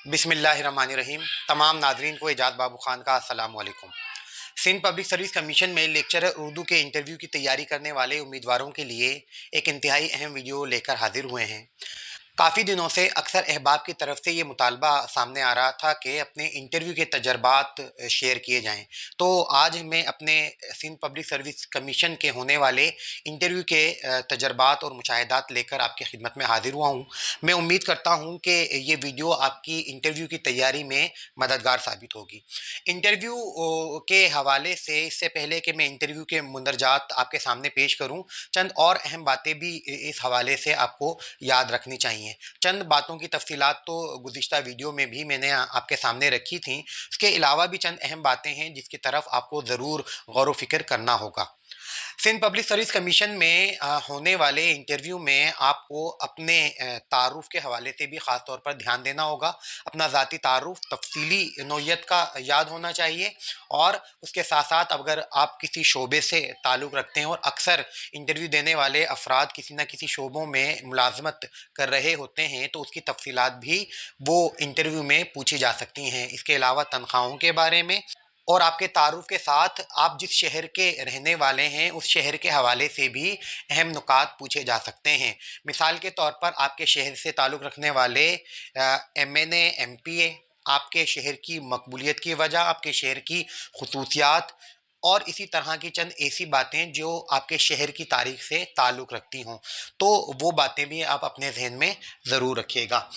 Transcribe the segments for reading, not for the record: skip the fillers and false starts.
बिस्मिल्लाहिर्रहमानिर्रहीम। तमाम नाजरीन को एजाज बाबू खान का अस्सलाम वालेकुम। सिंध पब्लिक सर्विस कमीशन में लेक्चरर उर्दू के इंटरव्यू की तैयारी करने वाले उम्मीदवारों के लिए एक इंतहाई अहम वीडियो लेकर हाजिर हुए हैं। काफ़ी दिनों से अक्सर अहबाब की तरफ से ये मुतालबा सामने आ रहा था कि अपने इंटरव्यू के तजर्बात शेयर किए जाएं। तो आज मैं अपने सिंध पब्लिक सर्विस कमीशन के होने वाले इंटरव्यू के तजर्बात और मुशाहिदात लेकर आपकी खिदमत में हाजिर हुआ हूँ। मैं उम्मीद करता हूँ कि ये वीडियो आपकी इंटरव्यू की तैयारी में मददगार साबित होगी। इंटरव्यू के हवाले से इससे पहले कि मैं इंटरव्यू के मुंदरजात आपके सामने पेश करूँ, चंद और अहम बातें भी इस हवाले से आपको याद रखनी चाहिए। चंद बातों की तफसीलात तो गुज़िश्ता वीडियो में भी मैंने आपके सामने रखी थी। इसके अलावा भी चंद अहम बातें हैं जिसकी तरफ आपको ज़रूर गौर व फिक्र करना होगा। सिंध पब्लिक सर्विस कमीशन में होने वाले इंटरव्यू में आपको अपने तारुफ के हवाले से भी ख़ास तौर पर ध्यान देना होगा। अपना ज़ाती तारुफ तफसीली नौइयत का याद होना चाहिए, और उसके साथ साथ अगर आप किसी शोबे से ताल्लुक़ रखते हैं और अक्सर इंटरव्यू देने वाले अफराद किसी न किसी शोबों में मुलाजमत कर रहे होते हैं तो उसकी तफसीलात भी वो इंटरव्यू में पूछी जा सकती हैं। इसके अलावा तनख्वाहों के बारे में और आपके तारुफ के साथ आप जिस शहर के रहने वाले हैं उस शहर के हवाले से भी अहम नुकात पूछे जा सकते हैं। मिसाल के तौर पर आपके शहर से ताल्लुक़ रखने वाले MNA MPA, आपके शहर की मकबूलियत की वजह, आपके शहर की खसूसियात और इसी तरह की चंद ऐसी बातें जो आपके शहर की तारीख से ताल्लुक़ रखती हों, तो वो बातें भी आप अपने जहन में ज़रूर रखिएगा।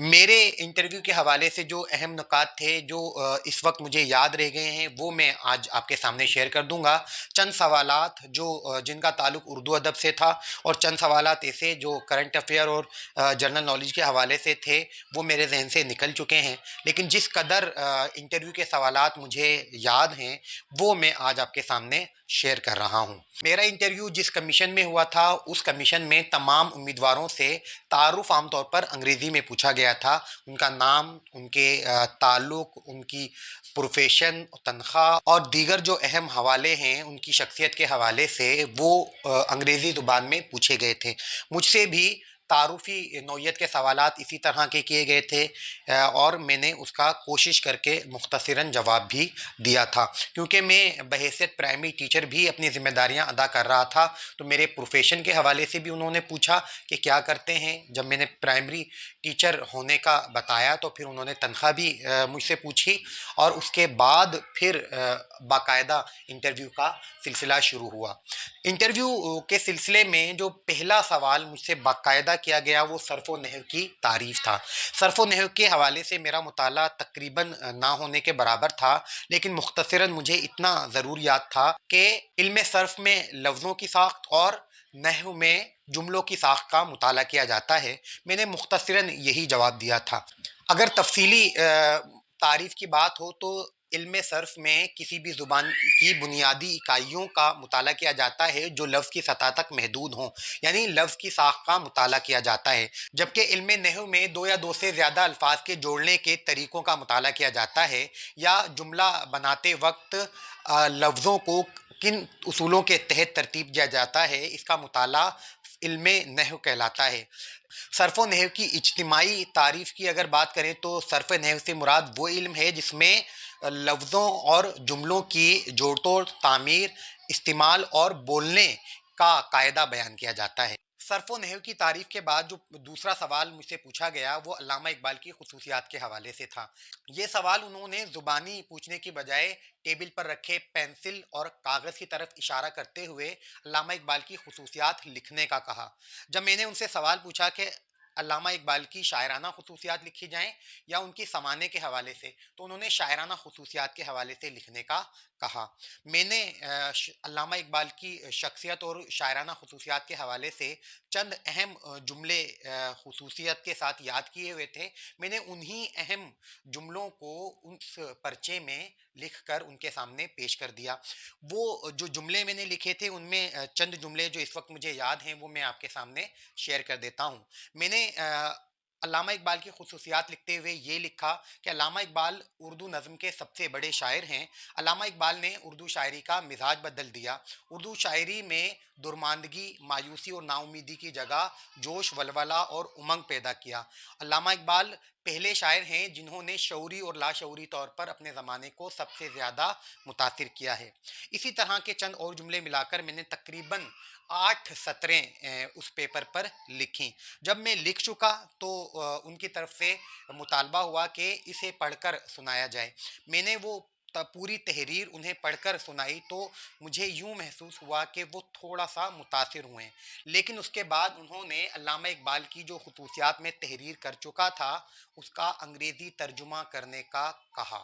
मेरे इंटरव्यू के हवाले से जो अहम नुकात थे जो इस वक्त मुझे याद रह गए हैं वो मैं आज आपके सामने शेयर कर दूंगा। चंद सवालात जो जिनका ताल्लुक उर्दू अदब से था, और चंद सवालात ऐसे जो करंट अफेयर और जनरल नॉलेज के हवाले से थे वो मेरे जहन से निकल चुके हैं। लेकिन जिस कदर इंटरव्यू के सवालात मुझे याद हैं वो मैं आज आपके सामने शेयर कर रहा हूँ। मेरा इंटरव्यू जिस कमीशन में हुआ था उस कमीशन में तमाम उम्मीदवारों से तारुफ आमतौर पर अंग्रेज़ी में पूछा गया था। उनका नाम, उनके ताल्लुक़, उनकी प्रोफेशन, तनख्वाह और दीगर जो अहम हवाले हैं उनकी शख्सियत के हवाले से वो अंग्रेज़ी ज़ुबान में पूछे गए थे। मुझसे भी तारुफ़ी नौइयत के सवालात इसी तरह के किए गए थे, और मैंने उसका कोशिश करके मुख्तसरन जवाब भी दिया था। क्योंकि मैं बहैसियत प्राइमरी टीचर भी अपनी ज़िम्मेदारियां अदा कर रहा था, तो मेरे प्रोफेशन के हवाले से भी उन्होंने पूछा कि क्या करते हैं। जब मैंने प्राइमरी टीचर होने का बताया तो फिर उन्होंने तनख्वाह भी मुझसे पूछी, और उसके बाद फिर बाकायदा इंटरव्यू का सिलसिला शुरू हुआ। इंटरव्यू के सिलसिले में जो पहला सवाल मुझसे बाकायदा किया गया वो सर्फ़ व नहव की तारीफ़ था। सर्फ़ व नहव के हवाले से मेरा मुताला तकरीबन ना होने के बराबर था, लेकिन मुख्तसरन मुझे इतना ज़रूर याद था कि इल्म सर्फ़ में लफ्ज़ों की साख्त और नहव में जुमलों की साख्त का मुताला किया जाता है। मैंने मुख्तसरन यही जवाब दिया था। अगर तफसीली तारीफ़ की बात हो तो इल्म सर्फ में किसी भी ज़ुबान की बुनियादी इकाइयों का मुताला किया जाता है जो लफ्ज़ की सतह तक महदूद हों, यानी लफ्ज़ की साख का मुताला किया जाता है। जबकि इल्म नहव में दो या दो से ज़्यादा अल्फाज के जोड़ने के तरीक़ों का मुताला किया जाता है, या जुमला बनाते वक्त लफ्ज़ों को किन उसूलों के तहत तरतीब दिया जाता है, इसका मुताला इल्म नहव कहलाता है। सर्फ़ व नहव की इज्तिमाई तारीफ़ की अगर बात करें तो सर्फ़ नहव से मुराद वो इल्म है जिसमें लफ्ज़ों और जुमलों की जोड़ तोड़, तामीर, इस्तेमाल और बोलने का कायदा बयान किया जाता है। सर्फ़ व नहव की तारीफ़ के बाद जो दूसरा सवाल मुझसे पूछा गया वो अल्लामा इकबाल की खसूसियात के हवाले से था। ये सवाल उन्होंने ज़ुबानी पूछने की बजाय टेबल पर रखे पेंसिल और कागज़ की तरफ इशारा करते हुए अल्लामा इकबाल की खसूसियात लिखने का कहा। जब मैंने उनसे सवाल पूछा कि अल्लामा इकबाल की शायराना खसूसियात लिखी जाएं या उनकी समाने के हवाले से, तो उन्होंने शायराना खसूसियात के हवाले से लिखने का कहा। मैंने अल्लामा इकबाल की शख्सियत और शायराना खसूसियात के हवाले से चंद अहम जुमले खसूसियत के साथ याद किए हुए थे। मैंने उन्हीं अहम जुमलों को उस पर्चे में लिख कर उनके सामने पेश कर दिया। वो जो जुमले मैंने लिखे थे उनमें चंद जुमले जो इस वक्त मुझे याद हैं वो मैं आपके सामने शेयर कर देता हूँ। मैंने अल्लामा इकबाल की खुसूसियात लिखते हुए ये लिखा कि अल्लामा इकबाल उर्दू नज़्म के सबसे बड़े शायर हैं। अल्लामा इकबाल ने उर्दू शायरी का मिजाज बदल दिया। उर्दू शायरी में दुर्मांदगी, मायूसी और नाउमीदी की जगह जोश, वलवला और उमंग पैदा किया। अल्लामा इकबाल पहले शायर हैं जिन्होंने शऊरी और लाशऊरी तौर पर अपने ज़माने को सबसे ज़्यादा मुतासिर किया है। इसी तरह के चंद और जुमले मिलाकर मैंने तकरीबन 8 सतरें उस पेपर पर लिखी। जब मैं लिख चुका तो उनकी तरफ से मुतालबा हुआ कि इसे पढ़कर सुनाया जाए। मैंने वो पूरी तहरीर उन्हें पढ़कर सुनाई तो मुझे यूं महसूस हुआ कि वो थोड़ा सा मुतासिर हुए। लेकिन उसके बाद उन्होंने अल्लामा इकबाल की जो खसूसियात में तहरीर कर चुका था उसका अंग्रेज़ी तर्जुमा करने का कहा।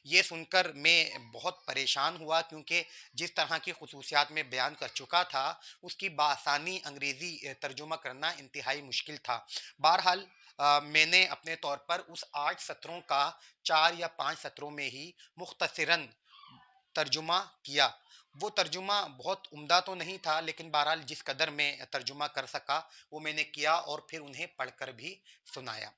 ये सुनकर मैं बहुत परेशान हुआ, क्योंकि जिस तरह की खसूसियात में बयान कर चुका था उसकी बासानी अंग्रेज़ी तर्जुमा करना इंतहाई मुश्किल था। बहरहाल मैंने अपने तौर पर उस 8 सत्रों का 4 या 5 सत्रों में ही मुख्तसरन तर्जुमा किया। वो तर्जुमा बहुत उम्दा तो नहीं था, लेकिन बहरहाल जिस कदर मैं तर्जुमा कर सका वो मैंने किया और फिर उन्हें पढ़कर भी सुनाया।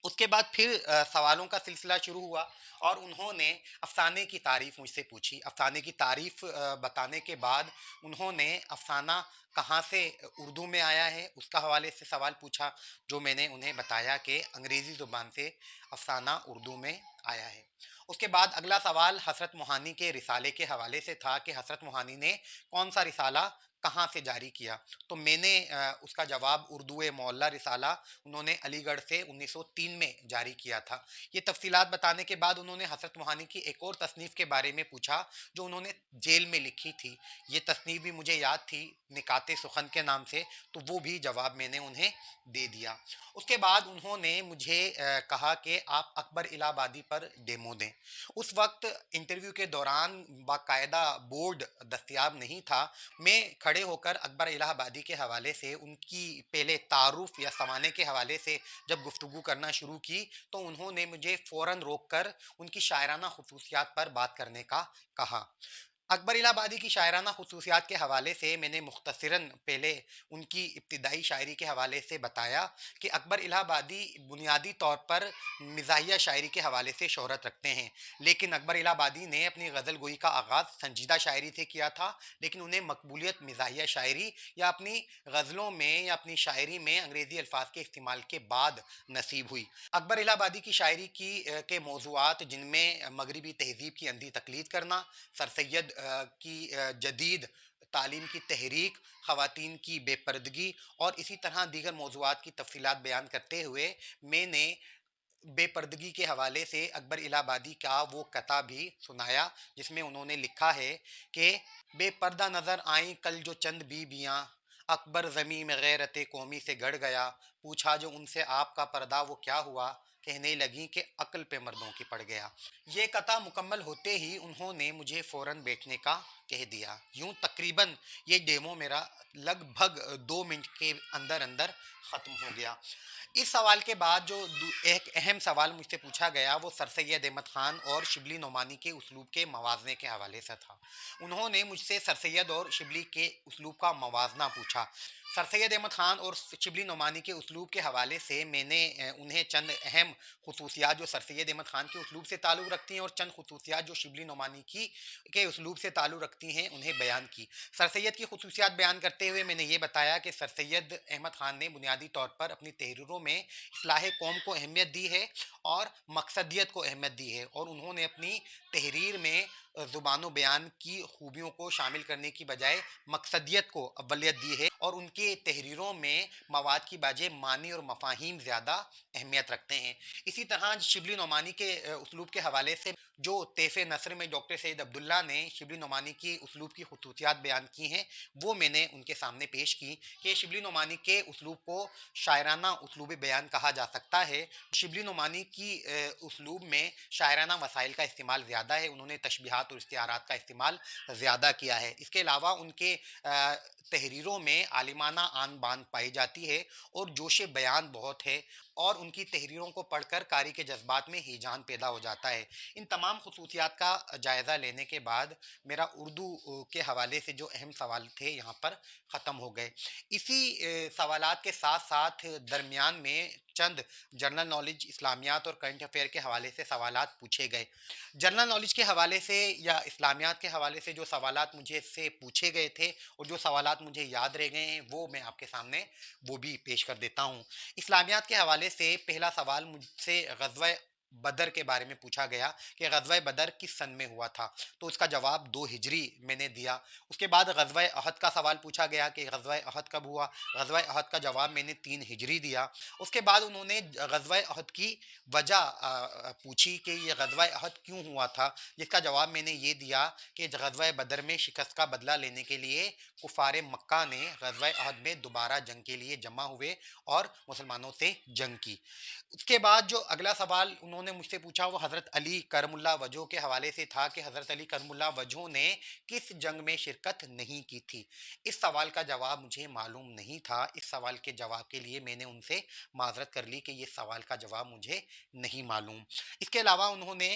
उसके बाद फिर सवालों का सिलसिला शुरू हुआ और उन्होंने अफ़साने की तारीफ़ मुझसे पूछी। अफ़साने की तारीफ़ बताने के बाद उन्होंने अफ़साना कहाँ से उर्दू में आया है उसका हवाले से सवाल पूछा, जो मैंने उन्हें बताया कि अंग्रेज़ी ज़ुबान से अफ़साना उर्दू में आया है। उसके बाद अगला सवाल हज़रत मोहानी के रिसाले के हवाले से था कि हज़रत मोहानी ने कौन सा रिसाला कहाँ से जारी किया। तो मैंने उसका जवाब उर्दू मौला रिसाला उन्होंने अलीगढ़ से 1903 में जारी किया था। ये तफसीलात बताने के बाद उन्होंने हज़रत मोहानी की एक और तसनीफ़ के बारे में पूछा जो उन्होंने जेल में लिखी थी। ये तसनीफ़ भी मुझे याद थी, निकाते सुखन के नाम से, तो वो भी जवाब मैंने उन्हें दे दिया। उसके बाद उन्होंने मुझे कहा कि आप अकबर इलाहाबादी पर डेमो दें। उस वक्त इंटरव्यू के दौरान बाकायदा बोर्ड दस्तयाब नहीं था। मैं खड़े होकर अकबर इलाहाबादी के हवाले से उनकी पहले तारुफ या सवाने के हवाले से जब गुफ्तगू करना शुरू की तो उन्होंने मुझे फ़ौरन रोक कर उनकी शायराना खसूसियात पर बात करने का कहा। अकबर इलाहाबादी की शायराना खसूसियात के हवाले से मैंने मुख्तसरन पहले उनकी इब्तिदाई शायरी के हवाले से बताया कि अकबर इलाहाबादी बुनियादी तौर पर मिजाहिया शायरी के हवाले से शोहरत रखते हैं। लेकिन अकबर इलाहाबादी ने अपनी गज़ल गोई का आगाज़ संजीदा शायरी से किया था, लेकिन उन्हें मकबूलियत मिजाहिया शायरी या अपनी गज़लों में या अपनी शायरी में अंग्रेज़ी अल्फाज के इस्तेमाल के बाद नसीब हुई। अकबर इलाहाबादी की शायरी के मौज़ूआत जिनमें मगरबी तहज़ीब की अंधी तकलीद करना, सर सैयद की जदीद तालीम की तहरीक, ख़वातीन की बेपर्दगी और इसी तरह दीगर मौज़ूआत की तफसीलात बयान करते हुए मैंने बेपर्दगी के हवाले से अकबर इलाहाबादी का वो कता भी सुनाया, जिसमें उन्होंने लिखा है कि बेपर्दा नज़र आई कल जो चंद बीबियाँ, अकबर ज़मी में गैरत कौमी से गड़ गया, पूछा जो उनसे आपका पर्दा वो क्या हुआ, कहने लगी कि अक्ल पे मर्दों की पड़ गया। ये कथा मुकम्मल होते ही उन्होंने मुझे फ़ौरन बैठने का कह दिया। यूं तकरीबन ये डेमो मेरा लगभग 2 मिनट के अंदर अंदर ख़त्म हो गया। इस सवाल के बाद जो एक अहम सवाल मुझसे पूछा गया वो सर सैयद अहमद ख़ान और शिबली नोमानी के उसलूब के मवाजने के हवाले से था। उन्होंने मुझसे सर सैयद और शिबली के उसलूब का मवाजना पूछा। सर सैयद अहमद ख़ान और शिबली नोमानी के उसलूब के हवाले से मैंने उन्हें चंद अहम खसूसियात जो सर सैयद अहमद ख़ान के उसलूब से ताल्लुक़ रखती हैं और चंद खसूसियात जो शिबली नोमानी की के उसलूब से ताल्लुक़ रखती हैं उन्हें बयान की। सर सैयद की खसूसियात बयान करते हुए मैंने ये बताया कि सर सैयद अहमद ख़ान ने बुनियादी तौर पर अपनी तहरीरों में इस्लाह कौम को अहमियत दी है और मकसदियत को अहमियत दी है, और उन्होंने अपनी तहरीर में ज़ुबान बयान की खूबियों को शामिल करने की बजाय मकसदियत को अव्वलियत दी है, और उनके तहरीरों में मवाद की बजाय मानी और मफाहिम ज़्यादा अहमियत रखते हैं। इसी तरह शिबली नोमानी के उसलूब के हवाले से जो तहफ़े नसर में डॉक्टर सैयद अब्दुल्ला ने शिबली नोमानी की उसलूब की खसूसियात बयान की हैं वो मैंने उनके सामने पेश की कि शिबली नोमानी के उसलूब को शायराना उसलूब बयान कहा जा सकता है। शिबली नोमानी की उसलूब में शायराना वसाइल का इस्तेमाल ज़्यादा है, उन्होंने तशबीहात और इस्तिआरात का इस्तेमाल ज़्यादा किया है। इसके अलावा उनके तहरीरों में आलिमाना आन बान पाई जाती है और जोश बयान बहुत है, और उनकी तहरीरों को पढ़कर कारी के जज्बात में हिजान पैदा हो जाता है। इन तमाम खसूसियात का जायज़ा लेने के बाद मेरा उर्दू के हवाले से जो अहम सवाल थे यहाँ पर ख़त्म हो गए। इसी सवालात के साथ साथ दरमियान में चंद जनरल नॉलेज, इस्लामियात और करंट अफेयर के हवाले से सवालात पूछे गए। जनरल नॉलेज के हवाले से या इस्लामियात के हवाले से जो सवालात मुझे से पूछे गए थे और जो सवालात मुझे याद रह गए हैं वो मैं आपके सामने वो भी पेश कर देता हूँ। इस्लामियात के हवाले से पहला सवाल मुझसे ग़ज़वा बदर के बारे में पूछा गया कि ग़ज़वा बदर किस सन में हुआ था, तो उसका जवाब 2 हिजरी मैंने दिया। उसके बाद ग़ज़वा अहद का सवाल पूछा गया कि ग़ज़वा अहद कब हुआ, ग़ज़वा अहद का जवाब मैंने 3 हिजरी दिया। उसके बाद उन्होंने ग़ज़वा अहद की वजह पूछी कि ये ग़ज़वा अहद क्यों हुआ था, जिसका जवाब मैंने ये दिया कि ग़ज़वा बदर में शिकस्त का बदला लेने के लिए कुफ़ार मक्का ने ग़ज़वा अहद में दोबारा जंग के लिए जमा हुए और मुसलमानों से जंग की। उसके बाद जो अगला सवाल उन्होंने मुझसे पूछा वो हज़रत अली करमुल्ला वजह के हवाले से था कि हज़रत अली करमुल्ला वजह ने किस जंग में शिरकत नहीं की थी। इस सवाल का जवाब मुझे मालूम नहीं था। इस सवाल के जवाब के लिए मैंने उनसे माजरत कर ली कि ये सवाल का जवाब मुझे नहीं मालूम। इसके अलावा उन्होंने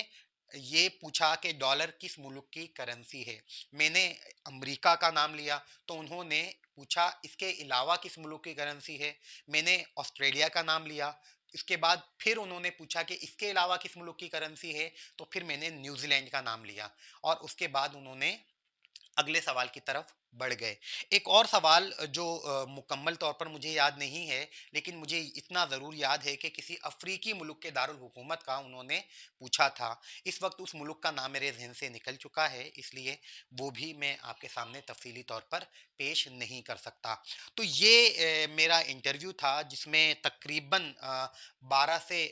ये पूछा कि डॉलर किस मुल्क की करेंसी है। मैंने अमेरिका का नाम लिया तो उन्होंने पूछा इसके अलावा किस मुल्क की करेंसी है। मैंने ऑस्ट्रेलिया का नाम लिया। इसके बाद फिर उन्होंने पूछा कि इसके अलावा किस मुल्क की करेंसी है, तो फिर मैंने न्यूजीलैंड का नाम लिया और उसके बाद उन्होंने अगले सवाल की तरफ बढ़ गए। एक और सवाल जो मुकम्मल तौर पर मुझे याद नहीं है, लेकिन मुझे इतना ज़रूर याद है कि किसी अफ्रीकी मुल्क के दारुल हुकूमत का उन्होंने पूछा था। इस वक्त उस मुल्क का नाम मेरे जहन से निकल चुका है, इसलिए वो भी मैं आपके सामने तफसीली तौर पर पेश नहीं कर सकता। तो ये मेरा इंटरव्यू था जिसमें तकरीबन 12 से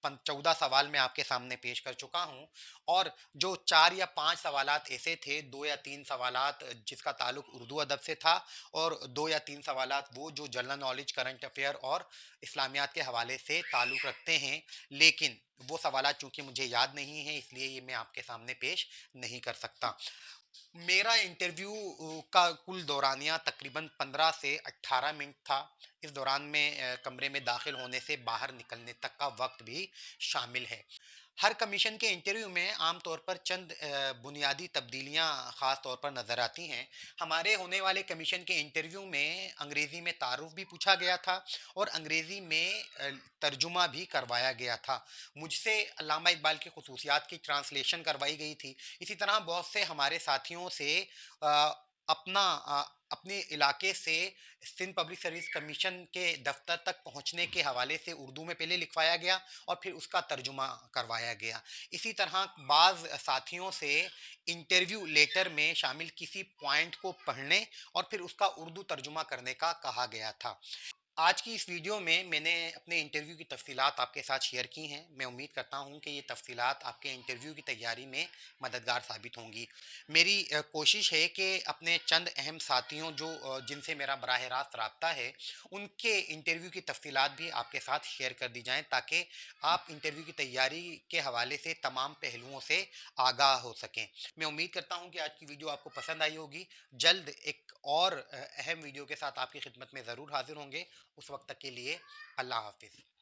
14 सवाल मैं आपके सामने पेश कर चुका हूँ और जो 4 या 5 सवालात ऐसे थे, 2 या 3 सवालात जिसका ताल्लुक उर्दू अदब से था और 2 या 3 सवालात वो जो जनरल नॉलेज, करंट अफेयर और इस्लामियात के हवाले से ताल्लुक रखते हैं। लेकिन वो सवालात चूंकि मुझे याद नहीं है इसलिए ये मैं आपके सामने पेश नहीं कर सकता। मेरा इंटरव्यू का कुल दौरानिया तकरीबन 15 से 18 मिनट था। इस दौरान में कमरे में दाखिल होने से बाहर निकलने तक का वक्त भी शामिल है। हर कमीशन के इंटरव्यू में आमतौर पर चंद बुनियादी तब्दीलियां ख़ास तौर पर नज़र आती हैं। हमारे होने वाले कमीशन के इंटरव्यू में अंग्रेज़ी में तारुफ भी पूछा गया था और अंग्रेज़ी में तर्जुमा भी करवाया गया था। मुझसे अल्लामा इकबाल की खसूसियात की ट्रांसलेशन करवाई गई थी। इसी तरह बहुत से हमारे साथियों से अपने इलाके से सिंध पब्लिक सर्विस कमीशन के दफ्तर तक पहुंचने के हवाले से उर्दू में पहले लिखवाया गया और फिर उसका तर्जुमा करवाया गया। इसी तरह बाज़ साथियों से इंटरव्यू लेटर में शामिल किसी पॉइंट को पढ़ने और फिर उसका उर्दू तर्जुमा करने का कहा गया था। आज की इस वीडियो में मैंने अपने इंटरव्यू की तफसीलात आपके साथ शेयर की हैं। मैं उम्मीद करता हूं कि ये तफसीलात आपके इंटरव्यू की तैयारी में मददगार साबित होंगी। मेरी कोशिश है कि अपने चंद अहम साथियों जो जिनसे मेरा बराह रास्त रब्ता है, उनके इंटरव्यू की तफसीलात भी आपके साथ शेयर कर दी जाएँ ताकि आप इंटरव्यू की तैयारी के हवाले से तमाम पहलुओं से आगाह हो सकें। मैं उम्मीद करता हूँ कि आज की वीडियो आपको पसंद आई होगी। जल्द एक और अहम वीडियो के साथ आपकी खिदमत में ज़रूर हाजिर होंगे। उस वक्त तक के लिए अल्लाह हाफिज़।